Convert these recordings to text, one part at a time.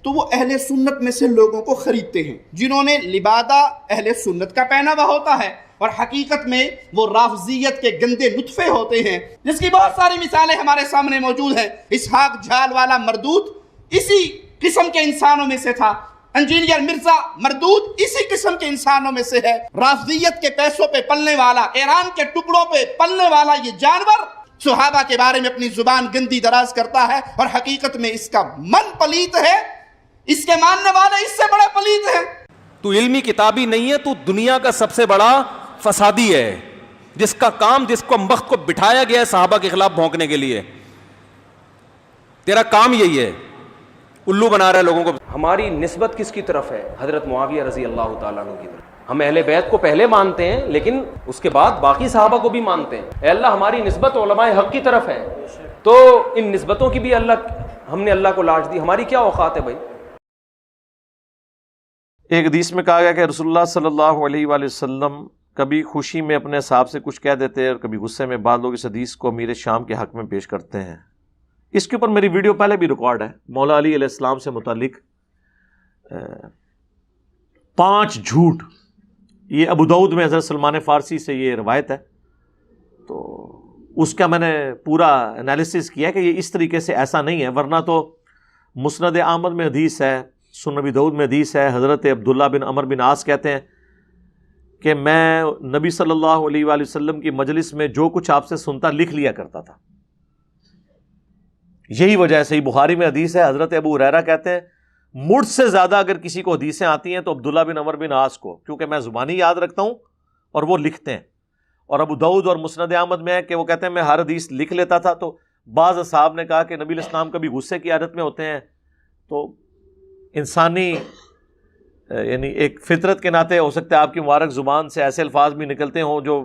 تو وہ اہل سنت میں سے لوگوں کو خریدتے ہیں جنہوں نے لبادہ اہل سنت کا پہناوا ہوتا ہے، اور حقیقت میں وہ رافضیت کے گندے نطفے ہوتے ہیں، جس کی بہت ساری مثالیں ہمارے سامنے موجود ہیں۔ اسحاق جھال والا مردود اسی قسم کے انسانوں میں سے تھا، انجینئر مرزا مردود اسی قسم کے انسانوں میں سے ہے۔ رافضیت کے پیسوں پہ پلنے والا، ایران کے ٹکڑوں پہ پلنے والا یہ جانور صحابہ کے بارے میں اپنی زبان گندی دراز کرتا ہے، اور حقیقت میں اس کا من پلیت ہے، اس کے ماننے والے اس سے بڑے پلیت ہیں۔ تو علمی کتابی نہیں ہے، تو دنیا کا سب سے بڑا فسادی ہے، جس کا کام، جس کو وقت کو بٹھایا گیا ہے صحابہ کے خلاف بھونکنے کے لیے، تیرا کام یہی ہے، الو بنا رہا ہے لوگوں کو۔ ہماری نسبت کس کی طرف ہے؟ حضرت معاویہ رضی اللہ تعالیٰ عنہ کی طرف۔ ہم اہل بیت کو پہلے مانتے ہیں، لیکن اس کے بعد باقی صحابہ کو بھی مانتے ہیں۔ اے اللہ، ہماری نسبت علماء حق کی طرف ہے، تو ان نسبتوں کی بھی ہم نے اللہ کو لاج دی، ہماری کیا اوقات ہے بھائی؟ ایک حدیث میں کہا گیا کہ رسول اللہ صلی اللہ علیہ وآلہ وسلم کبھی خوشی میں اپنے صاحب سے کچھ کہہ دیتے ہیں اور کبھی غصے میں۔ بعض لوگ اس حدیث کو امیر شام کے حق میں پیش کرتے ہیں۔ اس کے اوپر میری ویڈیو پہلے بھی ریکارڈ ہے، مولا علی علیہ السلام سے متعلق 5 جھوٹ۔ یہ ابو داؤد میں حضرت سلمان فارسی سے یہ روایت ہے، تو اس کا میں نے پورا انالیسس کیا کہ یہ اس طریقے سے ایسا نہیں ہے، ورنہ تو مسند احمد میں حدیث ہے، سنن ابی داؤد میں حدیث ہے۔ حضرت عبداللہ بن عمر بن عاص کہتے ہیں کہ میں نبی صلی اللہ علیہ وآلہ وسلم کی مجلس میں جو کچھ آپ سے سنتا لکھ لیا کرتا تھا۔ یہی وجہ سے بخاری میں حدیث ہے، حضرت ابو ہریرہ کہتے ہیں مجھ سے زیادہ اگر کسی کو حدیثیں آتی ہیں تو عبداللہ بن عمر بن عاص کو، کیونکہ میں زبانی یاد رکھتا ہوں اور وہ لکھتے ہیں۔ اور ابو داؤد اور مسند احمد میں ہے کہ وہ کہتے ہیں میں ہر حدیث لکھ لیتا تھا۔ تو بعض اصحاب نے کہا کہ نبی علیہ السلام کبھی غصے کی عادت میں ہوتے ہیں، تو انسانی یعنی ایک فطرت کے ناطے ہو سکتا ہے آپ کی مبارک زبان سے ایسے الفاظ بھی نکلتے ہوں جو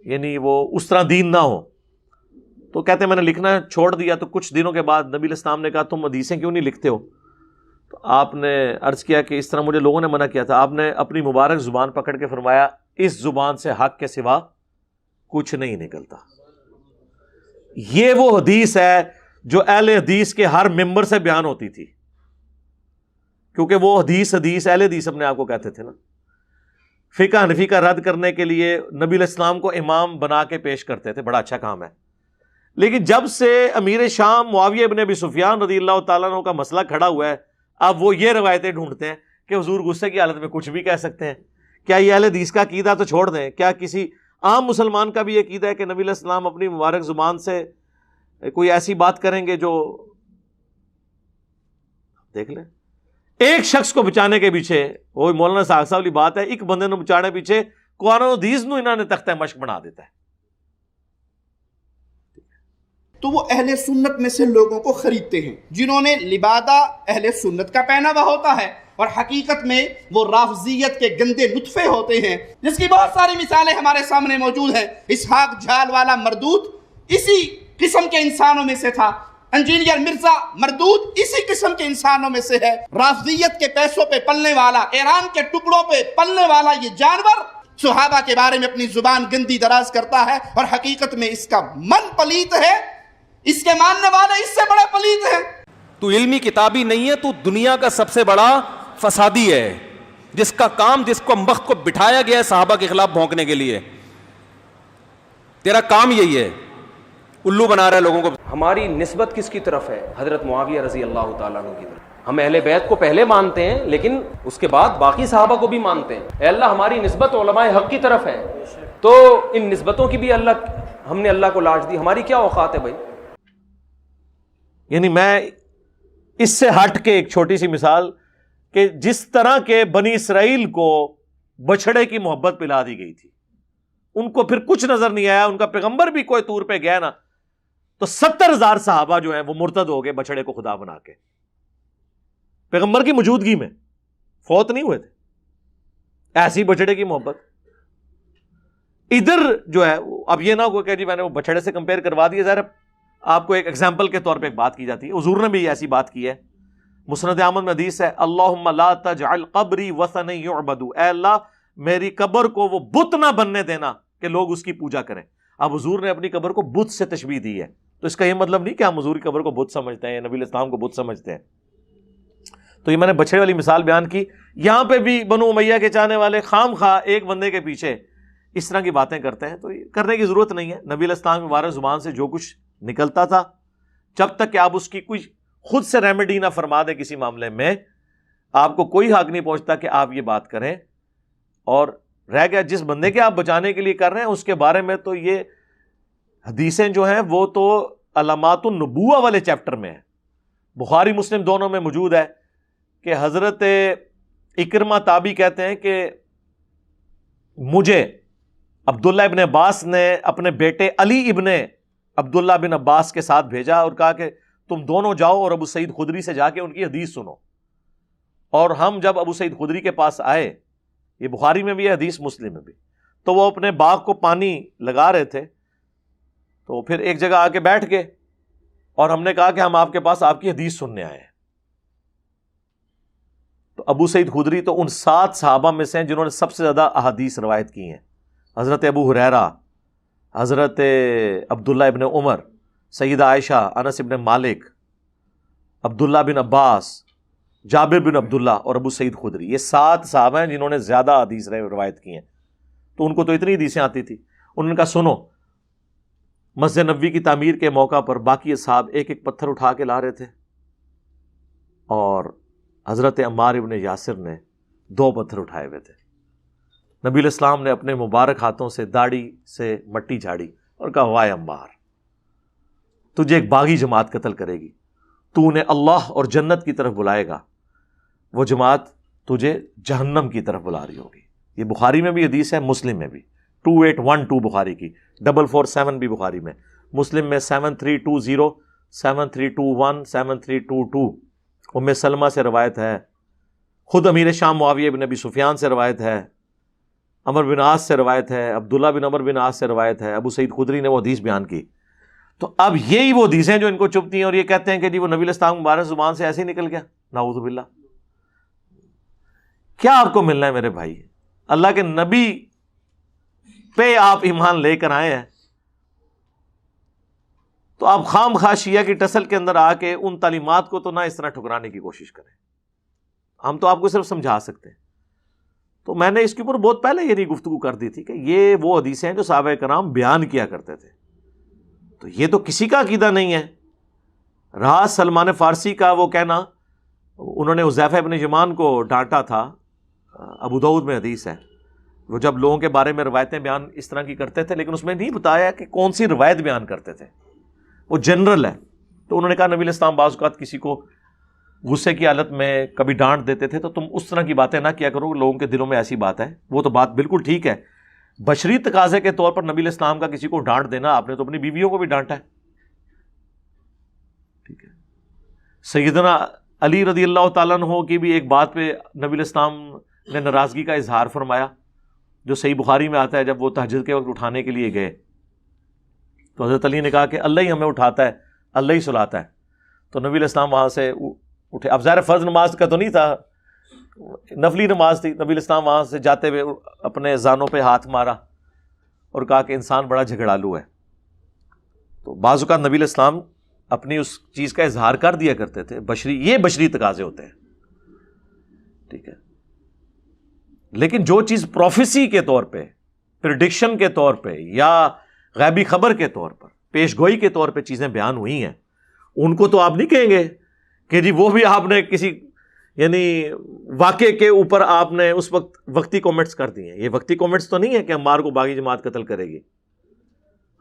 یعنی وہ اس طرح دین نہ ہو۔ تو کہتے ہیں میں نے لکھنا چھوڑ دیا، تو کچھ دنوں کے بعد نبی علیہ السلام نے کہا تم حدیثیں کیوں نہیں لکھتے ہو؟ تو آپ نے عرض کیا کہ اس طرح مجھے لوگوں نے منع کیا تھا۔ آپ نے اپنی مبارک زبان پکڑ کے فرمایا اس زبان سے حق کے سوا کچھ نہیں نکلتا۔ یہ وہ حدیث ہے جو اہل حدیث کے ہر ممبر سے بیان ہوتی تھی، کیونکہ وہ حدیث اہل حدیث اپنے آپ کو کہتے تھے نا۔ فقہ حنفی کا رد کرنے کے لیے نبی علیہ السلام کو امام بنا کے پیش کرتے تھے، بڑا اچھا کام ہے۔ لیکن جب سے امیر شام معاویہ ابن ابی سفیان رضی اللہ تعالیٰ عنہ کا مسئلہ کھڑا ہوا ہے، اب وہ یہ روایتیں ڈھونڈتے ہیں کہ حضور غصے کی حالت میں کچھ بھی کہہ سکتے ہیں۔ کیا یہ اہل حدیث کا عقیدہ تو چھوڑ دیں، کیا کسی عام مسلمان کا بھی یہ عقیدہ ہے کہ نبی علیہ السلام اپنی مبارک زبان سے کوئی ایسی بات کریں گے جو دیکھ لیں؟ ایک شخص کو بچانے کے پیچھے، وہ مولانا ساگ صاحب والی بات ہے، ایک بندے نو بچانے پیچھے قرآن و حدیث نو انہوں نے تختہ مشق بنا دیتا ہے۔ تو وہ اہل سنت میں سے لوگوں کو خریدتے ہیں جنہوں نے لبادہ اہل سنت کا پہناوا ہوتا ہے، اور حقیقت میں وہ رافضیت کے گندے نطفے ہوتے ہیں، جس کی بہت ساری مثالیں ہمارے سامنے موجود ہیں۔ اسحاق جھال والا مردود اسی قسم کے انسانوں میں سے تھا، انجینئر مرزا مردود اسی قسم کے انسانوں میں سے ہے۔ رافضیت کے پیسوں پہ پلنے والا، ایران کے ٹکڑوں پہ پلنے والا یہ جانور صحابہ کے بارے میں اپنی زبان گندی دراز کرتا ہے، اور حقیقت میں اس کا من پلیت ہے، اس کے ماننے والے اس سے بڑے پلیت ہیں۔ تو علمی کتابی نہیں ہے، تو دنیا کا سب سے بڑا فسادی ہے، جس کا کام، جس کو وقت کو بٹھایا گیا ہے صحابہ کے خلاف بھونکنے کے لیے، تیرا کام یہی ہے، الو بنا رہا ہے لوگوں کو۔ ہماری نسبت کس کی طرف ہے؟ حضرت معاویہ رضی اللہ تعالیٰ عنہ کی طرف۔ ہم اہل بیت کو پہلے مانتے ہیں، لیکن اس کے بعد باقی صحابہ کو بھی مانتے ہیں۔ اے اللہ، ہماری نسبت علماء حق کی طرف ہے، تو ان نسبتوں کی بھی ہم نے اللہ کو لاج دی، ہماری کیا اوقات ہے بھائی؟ یعنی میں اس سے ہٹ کے ایک چھوٹی سی مثال کہ جس طرح کے بنی اسرائیل کو بچھڑے کی محبت پلا دی گئی تھی، ان کو پھر کچھ نظر نہیں آیا، ان کا پیغمبر بھی کوئی طور پہ گیا نا، تو 70,000 صحابہ جو ہیں وہ مرتد ہو گئے بچھڑے کو خدا بنا کے، پیغمبر کی موجودگی میں، فوت نہیں ہوئے تھے۔ ایسی بچھڑے کی محبت ادھر جو ہے، اب یہ نہ ہو کہ جی میں نے وہ بچھڑے سے کمپیئر کروا دیا، ظاہر آپ کو ایک ایگزامپل کے طور پہ ایک بات کی جاتی ہے، حضور نے بھی ایسی بات کی ہے۔ مسند احمد میں حدیث ہے، اللہم لا تجعل قبری وثنا یعبد، اے اللہ میری قبر کو وہ بت نہ بننے دینا کہ لوگ اس کی پوجا کریں۔ اب حضور نے اپنی قبر کو بت سے تشبیہ دی ہے، تو اس کا یہ مطلب نہیں کہ ہم حضور کی قبر کو بت سمجھتے ہیں یا نبی علیہ السلام کو بت سمجھتے ہیں۔ تو یہ میں نے بچھڑے والی مثال بیان کی. یہاں پہ بھی بنو امیہ کے چاہنے والے خام خواہ ایک بندے کے پیچھے اس طرح کی باتیں کرتے ہیں, تو یہ کرنے کی ضرورت نہیں ہے. نبی علیہ السلام مبارک زبان سے جو کچھ نکلتا تھا, جب تک کہ آپ اس کی کوئی خود سے ریمیڈی نہ فرما دیں کسی معاملے میں, آپ کو کوئی حق نہیں پہنچتا کہ آپ یہ بات کریں. اور رہ گیا جس بندے کے آپ بچانے کے لیے کر رہے ہیں اس کے بارے میں تو یہ حدیثیں جو ہیں وہ تو علامات النبوہ والے چیپٹر میں ہیں, بخاری مسلم دونوں میں موجود ہے کہ حضرت اکرمہ تابعی کہتے ہیں کہ مجھے عبداللہ ابن عباس نے اپنے بیٹے علی ابن عبداللہ بن عباس کے ساتھ بھیجا اور کہا کہ تم دونوں جاؤ اور ابو سعید خدری سے جا کے ان کی حدیث سنو. اور ہم جب ابو سعید خدری کے پاس آئے, یہ بخاری میں بھی ہے حدیث مسلم میں بھی, تو وہ اپنے باغ کو پانی لگا رہے تھے, تو پھر ایک جگہ آ کے بیٹھ گئے اور ہم نے کہا کہ ہم آپ کے پاس آپ کی حدیث سننے آئے ہیں. تو ابو سعید خدری تو ان 7 صحابہ میں سے ہیں جنہوں نے سب سے زیادہ احادیث روایت کی ہیں. حضرت ابو ہریرہ, حضرت عبداللہ ابن عمر, سیدہ عائشہ, انس ابن مالک, عبداللہ بن عباس, جابر بن عبداللہ اور ابو سعید خدری. یہ 7 صحابہ ہیں جنہوں نے زیادہ حدیث روایت کی ہیں. تو ان کو تو اتنی حدیثیں آتی تھی. انہوں نے کہا سنو, مسجد نبوی کی تعمیر کے موقع پر باقی صحاب ایک ایک پتھر اٹھا کے لا رہے تھے, اور حضرت عمار ابن یاسر نے 2 پتھر اٹھائے ہوئے تھے. نبی علیہ السلام نے اپنے مبارک ہاتھوں سے داڑھی سے مٹی جھاڑی اور کہا وائے عمار, تجھے ایک باغی جماعت قتل کرے گی, تو انہیں اللہ اور جنت کی طرف بلائے گا, وہ جماعت تجھے جہنم کی طرف بلا رہی ہوگی. یہ بخاری میں بھی حدیث ہے, مسلم میں بھی. 2812 بخاری کی, 447 بھی بخاری میں, مسلم میں 7320, 7321, 7322. ام سلمہ سے روایت ہے, خود امیر شام معاویہ بن ابی سفیان سے روایت ہے, عمر بن عاص سے روایت ہے, عبداللہ بن عمر بن عاص سے روایت ہے, ابو سعید خدری نے وہ حدیث بیان کی. تو اب یہی وہ حدیثیں جو ان کو چبھتی ہیں اور یہ کہتے ہیں کہ جی وہ نبی علیہ السلام مبارک زبان سے ایسے ہی نکل گیا. نعوذ باللہ. کیا آپ کو ملنا ہے میرے بھائی؟ اللہ کے نبی پہ آپ ایمان لے کر آئے ہیں, تو آپ خام خواہ شیعہ کی ٹسل کے اندر آ کے ان تعلیمات کو تو نہ اس طرح ٹھکرانے کی کوشش کریں. ہم تو آپ کو صرف سمجھا سکتے ہیں. تو میں نے اس کے اوپر بہت پہلے یہ گفتگو کر دی تھی کہ یہ وہ حدیثیں ہیں جو صحابہ کرام بیان کیا کرتے تھے. تو یہ تو کسی کا عقیدہ نہیں ہے. رہا سلمان فارسی کا وہ کہنا, انہوں نے حذیفہ ابن یمان کو ڈانٹا تھا, ابو داؤد میں حدیث ہے, وہ جب لوگوں کے بارے میں روایتیں بیان اس طرح کی کرتے تھے, لیکن اس میں نہیں بتایا کہ کون سی روایت بیان کرتے تھے, وہ جنرل ہے. تو انہوں نے کہا نبی علیہ السلام بعض اوقات کسی کو غصے کی حالت میں کبھی ڈانٹ دیتے تھے, تو تم اس طرح کی باتیں نہ کیا کرو, لوگوں کے دلوں میں ایسی بات ہے. وہ تو بات بالکل ٹھیک ہے. بشری تقاضے کے طور پر نبی علیہ السلام کا کسی کو ڈانٹ دینا, آپ نے تو اپنی بیویوں کو بھی ڈانٹا ہے. ٹھیک ہے. سیدنا علی رضی اللہ تعالیٰ عنہ کی بھی ایک بات پہ نبی علیہ السلام نے ناراضگی کا اظہار فرمایا, جو صحیح بخاری میں آتا ہے. جب وہ تہجد کے وقت اٹھانے کے لیے گئے تو حضرت علی نے کہا کہ اللہ ہی ہمیں اٹھاتا ہے, اللہ ہی سلاتا ہے. تو نبی علیہ السلام وہاں سے اٹھے. اب ظاہر فرض نماز کا تو نہیں تھا, نفلی نماز تھی. نبی علیہ السلام وہاں سے جاتے ہوئے اپنے زانوں پہ ہاتھ مارا اور کہا کہ انسان بڑا جھگڑالو ہے. تو بعض اوقات نبی علیہ السلام اپنی اس چیز کا اظہار کر دیا کرتے تھے. یہ بشری تقاضے ہوتے ہیں. ٹھیک ہے. لیکن جو چیز پروفیسی کے طور پہ, پریڈکشن کے طور پہ, یا غیبی خبر کے طور پر, پیش گوئی کے طور پہ چیزیں بیان ہوئی ہیں, ان کو تو آپ نہیں کہیں گے کہ جی وہ بھی آپ نے کسی یعنی واقعے کے اوپر آپ نے اس وقت وقتی کومنٹس کر دیے ہیں. یہ وقتی کومنٹس تو نہیں ہے کہ عمار کو باغی جماعت قتل کرے گی,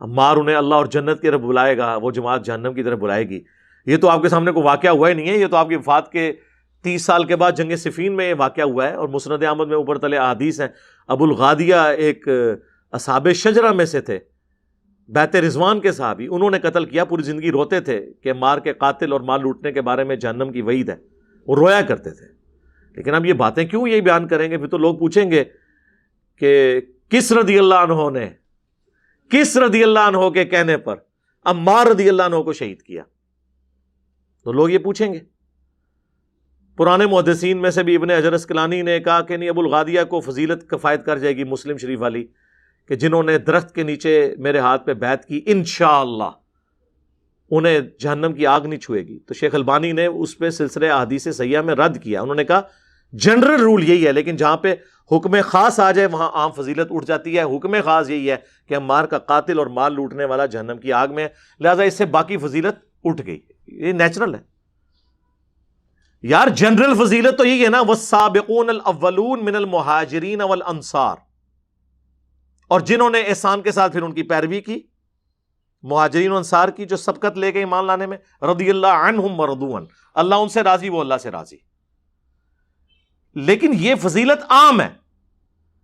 عمار انہیں اللہ اور جنت کی طرف بلائے گا, وہ جماعت جہنم کی طرف بلائے گی. یہ تو آپ کے سامنے کوئی واقعہ ہوا ہی نہیں ہے. یہ تو آپ کی وفات کے 30 سال کے بعد جنگ صفین میں یہ واقعہ ہوا ہے, اور مسند احمد میں اوپر تلے احادیث ہیں. ابو الغادیہ ایک اصحاب شجرہ میں سے تھے, بیت رضوان کے صحابی, انہوں نے قتل کیا. پوری زندگی روتے تھے کہ مار کے قاتل اور مال لوٹنے کے بارے میں جہنم کی وعید ہے, وہ رویا کرتے تھے. لیکن اب یہ باتیں کیوں یہ بیان کریں گے؟ پھر تو لوگ پوچھیں گے کہ کس رضی اللہ عنہ نے, کس رضی اللہ عنہ کے کہنے پر عمار رضی اللہ عنہ کو شہید کیا؟ تو لوگ یہ پوچھیں گے. پرانے محدثین میں سے بھی ابن حجر اسقلانی نے کہا کہ نہیں, ابو الغادیہ کو فضیلت کفایت کر جائے گی مسلم شریف والی, کہ جنہوں نے درخت کے نیچے میرے ہاتھ پہ بیعت کی انشاءاللہ. انہیں جہنم کی آگ نہیں چھوئے گی. تو شیخ البانی نے اس پہ سلسلہ احادیث صحیحہ میں رد کیا. انہوں نے کہا جنرل رول یہی ہے، لیکن جہاں پہ حکم خاص آ جائے وہاں عام فضیلت اٹھ جاتی ہے. حکم خاص یہی ہے کہ عمار کا قاتل اور مال لوٹنے والا جہنم کی آگ میں ہے، لہذا اس سے باقی فضیلت اٹھ گئی. یہ نیچرل ہے یار. جنرل فضیلت تو یہی ہے نا، والسابقون الاولون من المہاجرین والانصار، اور جنہوں نے احسان کے ساتھ پھر ان کی پیروی کی، مہاجرین و انصار کی، جو سبقت لے کے ایمان لانے میں، رضی اللہ عنہم ورضوا عنہ، اللہ ان سے راضی، وہ اللہ سے راضی. لیکن یہ فضیلت عام ہے.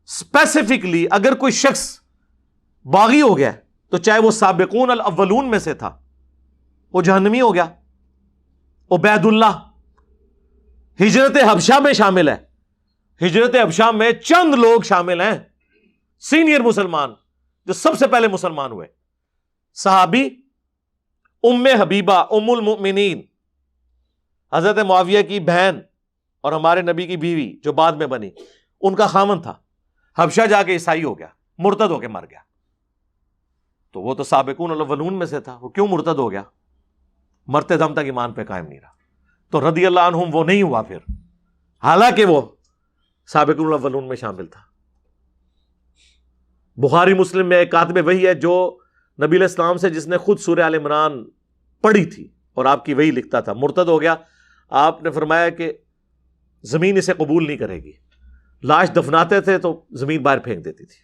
اسپیسیفکلی اگر کوئی شخص باغی ہو گیا تو چاہے وہ سابقون الاولون میں سے تھا، وہ جہنمی ہو گیا. عبید اللہ ہجرت حبشہ میں شامل ہے. ہجرت حبشہ میں چند لوگ شامل ہیں سینئر مسلمان جو سب سے پہلے مسلمان ہوئے. صحابی ام حبیبہ ام المؤمنین، حضرت معاویہ کی بہن اور ہمارے نبی کی بیوی جو بعد میں بنی، ان کا خامن تھا. حبشہ جا کے عیسائی ہو گیا، مرتد ہو کے مر گیا. تو وہ تو سابقون الاولون میں سے تھا، وہ کیوں مرتد ہو گیا؟ مرتے دم تک ایمان پہ قائم نہیں رہا. تو رضی اللہ عنہم وہ نہیں ہوا پھر، حالانکہ وہ سابقون الاولون میں شامل تھا. بخاری مسلم میں ایک کاتب وحی ہے جو نبی علیہ السلام سے، جس نے خود سورہ آل عمران پڑھی تھی اور آپ کی وحی لکھتا تھا، مرتد ہو گیا. آپ نے فرمایا کہ زمین اسے قبول نہیں کرے گی. لاش دفناتے تھے تو زمین باہر پھینک دیتی تھی.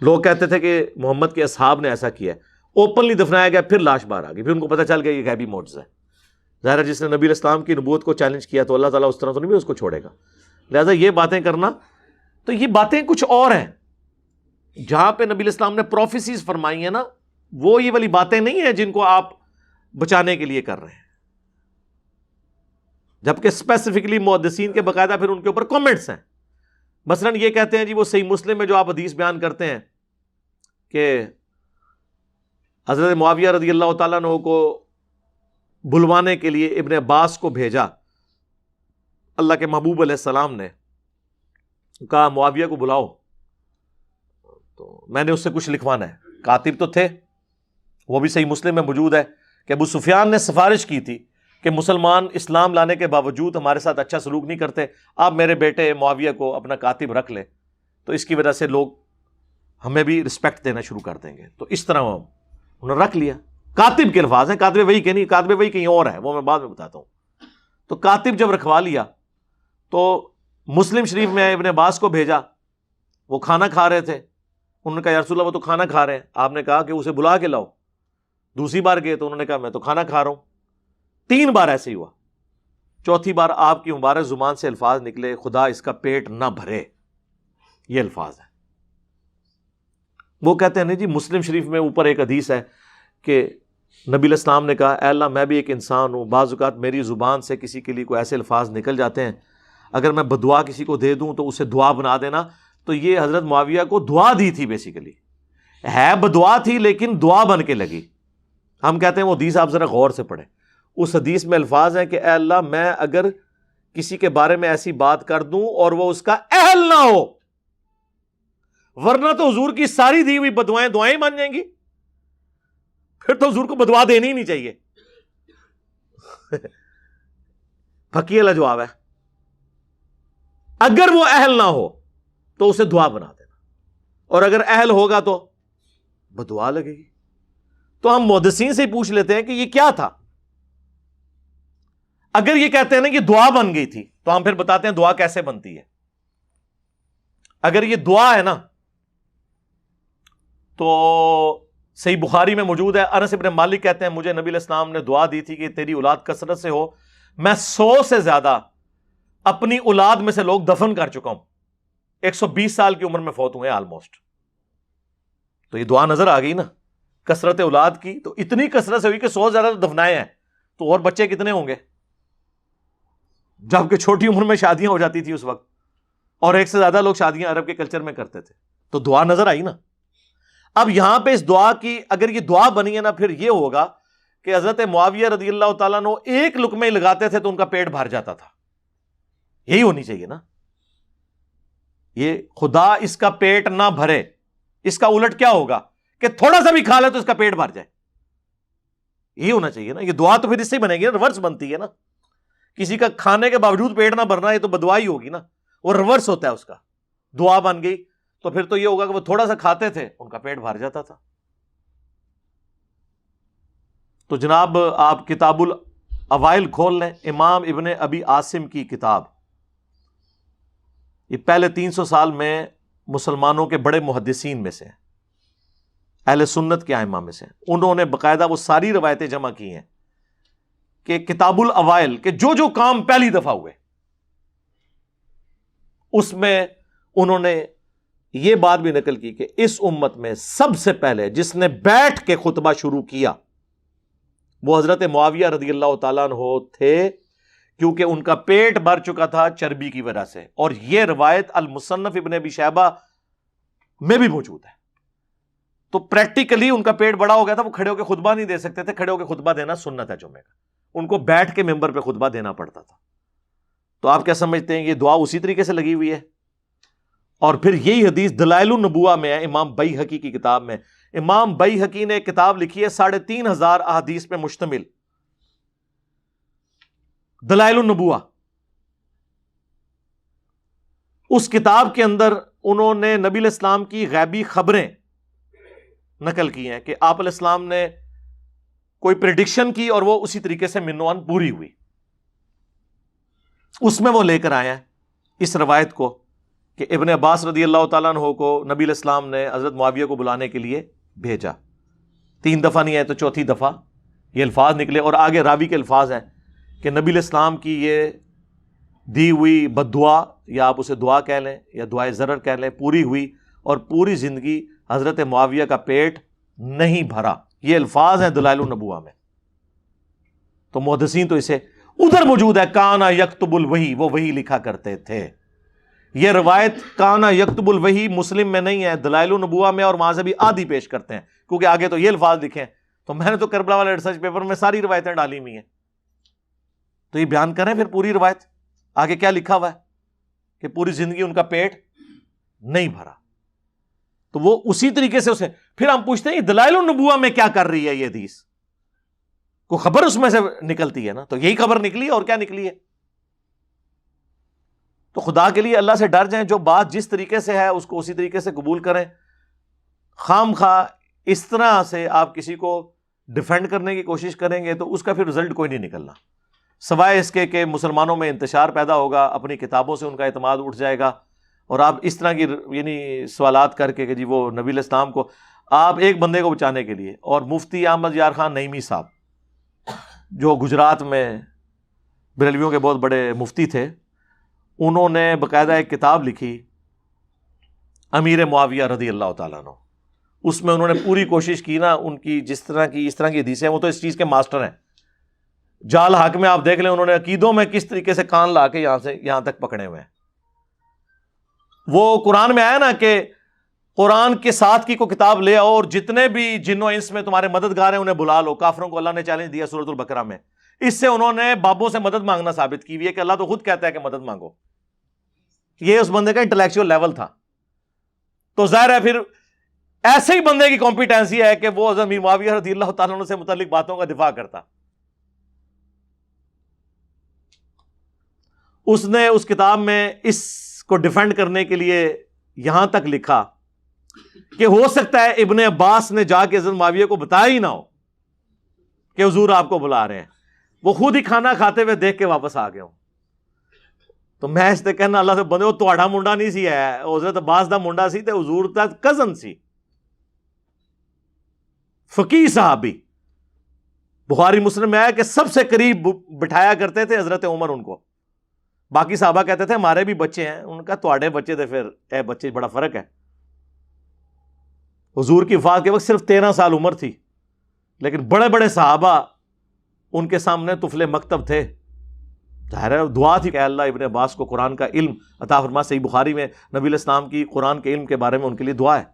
لوگ کہتے تھے کہ محمد کے اصحاب نے ایسا کیا ہے. اوپنلی دفنایا گیا، پھر لاش باہر آ گئی، پھر ان کو پتہ چل گیا یہ غیبی معجزہ ہے. ظاہر ہے جس نے نبی علیہ السلام کی نبوت کو چیلنج کیا تو اللہ تعالیٰ اس طرح تو نہیں اس کو چھوڑے گا. لہٰذا یہ باتیں کرنا، تو یہ باتیں کچھ اور ہیں. جہاں پہ نبی علیہ السلام نے پروفیسیز فرمائی ہیں نا، وہ یہ والی باتیں نہیں ہیں جن کو آپ بچانے کے لیے کر رہے ہیں. جبکہ اسپیسیفکلی محدثین کے باقاعدہ پھر ان کے اوپر کامنٹس ہیں. مثلا یہ کہتے ہیں جی وہ صحیح مسلم میں جو آپ حدیث بیان کرتے ہیں کہ حضرت معاویہ رضی اللہ تعالیٰ عنہ کو بلوانے کے لیے ابن عباس کو بھیجا اللہ کے محبوب علیہ السلام نے، کہا معاویہ کو بلاؤ، تو میں نے اس سے کچھ لکھوانا ہے. کاتب تو تھے، وہ بھی صحیح مسلم میں موجود ہے کہ ابو سفیان نے سفارش کی تھی کہ مسلمان اسلام لانے کے باوجود ہمارے ساتھ اچھا سلوک نہیں کرتے، آپ میرے بیٹے معاویہ کو اپنا کاتب رکھ لیں، تو اس کی وجہ سے لوگ ہمیں بھی رسپیکٹ دینا شروع کر دیں گے. تو اس طرح انہوں نے رکھ لیا. کاتب کے الفاظ ہیں، کاتب وہی کہ نہیں، کاتب وہی کہیں اور ہے، وہ میں بعد میں بتاتا ہوں. تو کاتب جب رکھوا لیا تو مسلم شریف میں ابن عباس کو بھیجا. وہ کھانا کھا رہے تھے، انہوں نے کہا یا رسول اللہ وہ تو کھانا کھا رہے ہیں. آپ نے کہا کہ اسے بلا کے لاؤ. دوسری بار گئے تو انہوں نے کہا میں تو کھانا کھا رہا ہوں. 3 بار ایسے ہی ہوا. چوتھی بار آپ کی مبارک زبان سے الفاظ نکلے، خدا اس کا پیٹ نہ بھرے، یہ الفاظ ہے. وہ کہتے ہیں نہیں جی مسلم شریف میں اوپر ایک حدیث ہے کہ نبی علیہ السلام نے کہا اے اللہ میں بھی ایک انسان ہوں، بعض اوقات میری زبان سے کسی کے لیے کوئی ایسے الفاظ نکل جاتے ہیں، اگر میں بدعا کسی کو دے دوں تو اسے دعا بنا دینا. تو یہ حضرت معاویہ کو دعا دی تھی، بیسیکلی ہے بدعا تھی لیکن دعا بن کے لگی. ہم کہتے ہیں وہ حدیث آپ ذرا غور سے پڑھیں. اس حدیث میں الفاظ ہیں کہ اے اللہ میں اگر کسی کے بارے میں ایسی بات کر دوں اور وہ اس کا اہل نہ ہو، ورنہ تو حضور کی ساری دی ہوئی بدوائیں دعائیں بن جائیں گی، پھر تو حضور کو بدوا دینی ہی نہیں چاہیے. پھکی والا جواب ہے. اگر وہ اہل نہ ہو تو اسے دعا بنا دینا، اور اگر اہل ہوگا تو بدعا لگے گی. تو ہم محدثین سے ہی پوچھ لیتے ہیں کہ یہ کیا تھا. اگر یہ کہتے ہیں نا کہ دعا بن گئی تھی تو ہم پھر بتاتے ہیں دعا کیسے بنتی ہے. اگر یہ دعا ہے نا تو صحیح بخاری میں موجود ہے، انس ابن مالک کہتے ہیں مجھے نبی علیہ السلام نے دعا دی تھی کہ تیری اولاد کثرت سے ہو. میں 100 سے زیادہ اپنی اولاد میں سے لوگ دفن کر چکا ہوں. 120 سال کی عمر میں فوت ہوئے آلموسٹ. تو یہ دعا نظر آ گئی نا کثرت اولاد کی. تو اتنی کثرت سے ہوئی کہ 100 زیادہ دفنائے ہیں، تو اور بچے کتنے ہوں گے؟ جبکہ چھوٹی عمر میں شادیاں ہو جاتی تھی اس وقت، اور 1 سے زیادہ لوگ شادیاں عرب کے کلچر میں کرتے تھے. تو دعا نظر آئی نا. اب یہاں پہ اس دعا کی اگر یہ دعا بنی ہے نا، پھر یہ ہوگا کہ حضرت معاویہ رضی اللہ تعالیٰ عنہ ایک لقمے لگاتے تھے تو ان کا پیٹ بھر جاتا تھا. یہی ہونی چاہیے نا. یہ خدا اس کا پیٹ نہ بھرے، اس کا الٹ کیا ہوگا کہ تھوڑا سا بھی کھا لے تو اس کا پیٹ بھر جائے. یہی ہونا چاہیے نا. یہ دعا تو پھر اس سے ہی بنے گی نا, ریورس بنتی ہے نا. کسی کا کھانے کے باوجود پیٹ نہ بھرنا, یہ تو بدعا ہی ہوگی نا, وہ ریورس ہوتا ہے اس کا. دعا بن گئی تو پھر تو یہ ہوگا کہ وہ تھوڑا سا کھاتے تھے, ان کا پیٹ بھر جاتا تھا. تو جناب آپ کتاب الاوائل کھول لیں, امام ابن ابی عاصم کی کتاب. یہ پہلے 300 سال میں مسلمانوں کے بڑے محدثین میں سے ہیں, اہل سنت کے ائمہ میں سے. انہوں نے باقاعدہ وہ ساری روایتیں جمع کی ہیں کہ کتاب الاوائل کے جو کام پہلی دفعہ ہوئے, اس میں انہوں نے یہ بات بھی نقل کی کہ اس امت میں سب سے پہلے جس نے بیٹھ کے خطبہ شروع کیا وہ حضرت معاویہ رضی اللہ تعالیٰ عنہ تھے, کیونکہ ان کا پیٹ بھر چکا تھا چربی کی وجہ سے. اور یہ روایت المصنف ابن ابی شیبہ میں بھی موجود ہے. تو پریکٹیکلی ان کا پیٹ بڑا ہو گیا تھا, وہ کھڑے ہو کے خطبہ نہیں دے سکتے تھے. کھڑے ہو کے خطبہ دینا سنت ہے جمعے کا, ان کو بیٹھ کے ممبر پہ خطبہ دینا پڑتا تھا. تو آپ کیا سمجھتے ہیں, یہ دعا اسی طریقے سے لگی ہوئی ہے. اور پھر یہی حدیث دلائل النبوہ میں ہے, امام بیہقی کی کتاب میں. امام بیہقی نے کتاب لکھی ہے 3500 احادیث پہ مشتمل, دلائل النبوہ. اس کتاب کے اندر انہوں نے نبی علیہ السلام کی غیبی خبریں نقل کی ہیں کہ آپ علیہ السلام نے کوئی پریڈکشن کی اور وہ اسی طریقے سے منوان پوری ہوئی. اس میں وہ لے کر آئے ہیں اس روایت کو کہ ابن عباس رضی اللہ تعالیٰ عنہ کو نبی علیہ السلام نے حضرت معاویہ کو بلانے کے لیے بھیجا. 3 دفعہ نہیں آئے تو چوتھی دفعہ یہ الفاظ نکلے, اور آگے راوی کے الفاظ ہیں کہ نبی علیہ السلام کی یہ دی ہوئی بد دعا, یا آپ اسے دعا کہہ لیں یا دعائے ضرر کہہ لیں, پوری ہوئی, اور پوری زندگی حضرت معاویہ کا پیٹ نہیں بھرا. یہ الفاظ ہیں دلائل النبوہ میں. تو محدثین تو اسے ادھر موجود ہے, کانا یکتب الوحی, وہ وحی لکھا کرتے تھے. یہ روایت کانا یکتب الوحی مسلم میں نہیں ہے, دلائل النبوہ میں, اور وہاں سے بھی آدھی پیش کرتے ہیں کیونکہ آگے تو یہ الفاظ لکھے ہیں. تو میں نے تو کربلا والے ریسرچ پیپر میں ساری روایتیں ڈالی ہوئی ہیں, تو یہ بیان کریں پھر پوری روایت آگے کیا لکھا ہوا ہے کہ پوری زندگی ان کا پیٹ نہیں بھرا. تو وہ اسی طریقے سے اسے پھر ہم پوچھتے ہیں دلائل النبوہ میں کیا کر رہی ہے یہ حدیث, کوئی خبر اس میں سے نکلتی ہے نا, تو یہی خبر نکلی ہے, اور کیا نکلی ہے. تو خدا کے لیے اللہ سے ڈر جائیں, جو بات جس طریقے سے ہے اس کو اسی طریقے سے قبول کریں. خام خواہ اس طرح سے آپ کسی کو ڈیفینڈ کرنے کی کوشش کریں گے تو اس کا پھر رزلٹ کوئی نہیں نکلنا, سوائے اس کے کہ مسلمانوں میں انتشار پیدا ہوگا, اپنی کتابوں سے ان کا اعتماد اٹھ جائے گا. اور آپ اس طرح کی یعنی سوالات کر کے کہ جی وہ نبی علیہ السلام کو, آپ ایک بندے کو بچانے کے لیے, اور مفتی احمد یار خان نعیمی صاحب جو گجرات میں بریلویوں کے بہت بڑے مفتی تھے, انہوں نے باقاعدہ ایک کتاب لکھی امیر معاویہ رضی اللہ تعالیٰ عنہ. اس میں انہوں نے پوری کوشش کی نا, ان کی اس طرح کی حدیثیں, وہ تو اس چیز کے ماسٹر ہیں. جال حق میں آپ دیکھ لیں انہوں نے عقیدوں میں کس طریقے سے کان لا کے یہاں سے یہاں تک پکڑے ہوئے ہیں. وہ قرآن میں آیا نا کہ قرآن کے ساتھ کی کوئی کتاب لے آؤ اور جتنے بھی جن و انس میں تمہارے مددگار ہیں انہیں بلا لو. کافروں کو اللہ نے چیلنج دیا سورۃ البقرہ میں. اس سے انہوں نے بابوں سے مدد مانگنا ثابت کی ہوئی ہے کہ اللہ تو خود کہتا ہے کہ مدد مانگو. یہ اس بندے کا انٹلیکچوئل لیول تھا. تو ظاہر ہے پھر ایسے ہی بندے کی کمپیٹنسی ہے کہ وہ حضرت امیر معاویہ رضی اللہ تعالیٰ عنہ سے متعلق باتوں کا دفاع کرتا. اس نے اس کتاب میں اس کو ڈیفینڈ کرنے کے لیے یہاں تک لکھا کہ ہو سکتا ہے ابن عباس نے جا کے حضرت معاویہ کو بتایا ہی نہ ہو کہ حضور آپ کو بلا رہے ہیں, وہ خود ہی کھانا کھاتے ہوئے دیکھ کے واپس آ گئے ہوں. تو میں اس سے کہنا اللہ سے بندے وہ تہاڈا منڈا نہیں سی ہے, حضرت عباس دا منڈا سی تے حضور دا کزن سی, فقیہ صحابی. بخاری مسلم میں آیا کہ سب سے قریب بٹھایا کرتے تھے حضرت عمر ان کو. باقی صحابہ کہتے تھے ہمارے بھی بچے ہیں, ان کا تواڈے بچے تھے, پھر اے بچے بڑا فرق ہے. حضور کی وفات کے وقت صرف 13 سال عمر تھی, لیکن بڑے بڑے صحابہ ان کے سامنے طفل مکتب تھے. ظاہر ہے دعا تھی کہ اللہ ابن عباس کو قرآن کا علم عطا فرما. صحیح بخاری میں نبی علیہ السلام کی قرآن کے علم کے بارے میں ان کے لیے دعا ہے.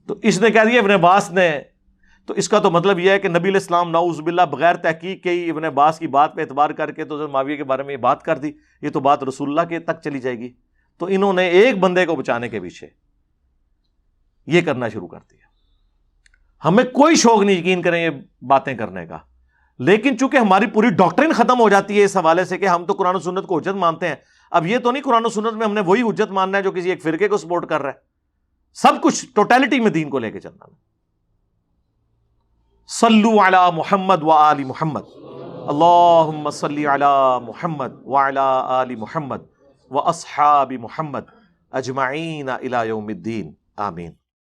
تو اس نے کہہ دیا ابن عباس نے, تو اس کا تو مطلب یہ ہے کہ نبی علیہ السلام نعوذ باللہ بغیر تحقیق کے ہی ابن عباس کی بات پہ اعتبار کر کے تو حضرت معاویہ کے بارے میں یہ بات کر دی. یہ تو بات رسول اللہ کے تک چلی جائے گی. تو انہوں نے ایک بندے کو بچانے کے پیچھے یہ کرنا شروع کر دیا. ہمیں کوئی شوق نہیں یقین کریں یہ باتیں کرنے کا، لیکن چونکہ ہماری پوری ڈاکٹرن ختم ہو جاتی ہے اس حوالے سے کہ ہم تو قرآن و سنت کو حجت مانتے ہیں، اب یہ تو نہیں قرآن و سنت میں ہم نے وہی حجت ماننا ہے جو کسی ایک فرقے کو سپورٹ کر رہا ہے، سب کچھ ٹوٹیلٹی میں دین کو لے کے چلنا ہے۔ صلو علی محمد و آل محمد، اللہم صلی علی محمد وعلی آل محمد و اصحاب محمد اجمعین الی یوم الدین، آمین۔